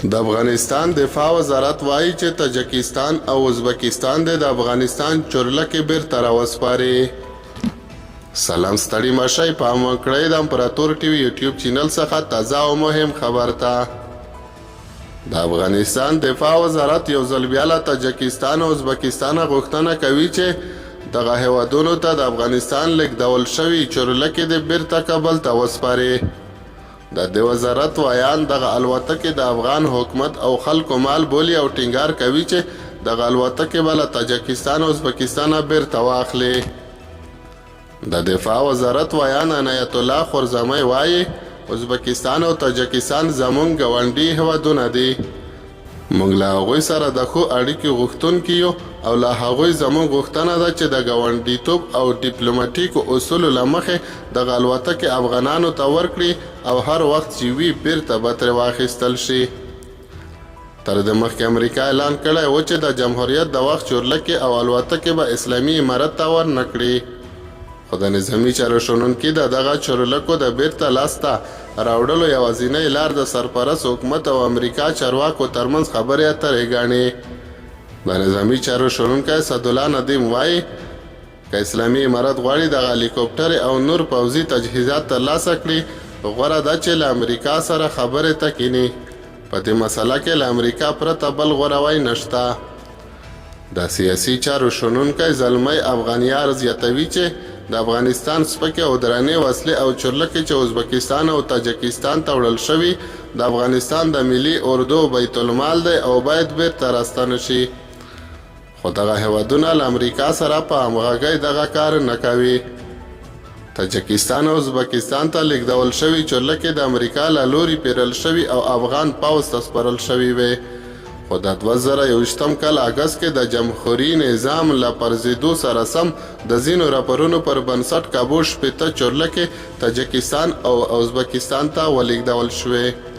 د افغانستان دفاع وزارت وایي چې تاجکستان او ازبکستان د افغانستان چورلکې بیرته راوسپاري. سلام ستړي مشئ پام وکړئ د امپراتور ټي وي یوټیوب چینل څخه تازه او مهم خبر ته. د افغانستان دفاع وزارت یو ځل بیا له تاجکستان او ازبکستان غوښتنه کوي چې دغه هیوادونو ته د افغانستان لیږدول شوي چورلکې د بیرته کابل ته وسپاري. د وزارت ویان دغه الوتکې د افغان حکومت او خلکو مال بولی او ټینګار کوي چې دغه الوتکې به له تاجکستان او ازبکستان بیرته واخلي. د دفاع وزارت ویان عنایت الله خرزمی وایي ازبکستان او تاجکستان زمونږ ګاونډي هیوادونه دي. موږ له هغوی سره د ښو اړیکې غوښتونکي یو او له هغوی زموږ غوښتنه ده چې د ګاونډیتوب او ډیپلوماټیکو اصولو له مخې دغه الوتکې افغانانو ته ورکړي او هر وخت چې وي بیرته به ترې واخیستل شي. تر دې مخکې امریکا اعلان کړی و چې د جمهوریت د وخت چورلکې او الوتکې به اسلامي امارت ته ور نه کړي. خو د نظامي چارو شنونکي د دغه چورلکو د بیرته لاسته راوړلو یوازینۍ لار د سرپرست حکومت او امریکا چارواکو ترمنځ خبرې اترې ګڼي. د نظامي چارو شنونکی اسدالله ندیم وایي که اسلامي امارت غواړي دغه هلیکوپټرې او نور پوځي تجهیزات ترلاسه کړي غوره ده چې له امریکا سره خبرې ته کیني. په دې مسله کې له امریکا پرته بل غوروی نشته. د سیاسي چارو شنونکی زلمی افغانیار زیاتوي چې د افغانستان سپکې او درنې وسلې او چورلکې چې ازبکستان او تاجکستان ته وړل شوي د افغانستان د ملي اردو بیت المال دی او باید بیرته راستانه شي. خو دغه هیوادونه له امریکا سره په همغږۍ دغه کار نه کوي. تاجکستان او ازبکستان ته لیږدول شوي چورلکې د امریکا له لوري پیرل شوي او افغان پوځ ته سپارل شوي وې. خو د 2021 کال اګست کې د جمهوري نظام له پرځېدو سره سم د ځینو راپورونو پر بنسټ کابو شپېته چورلکې تاجکستان او ازبکستان ته ولیږدول شوې.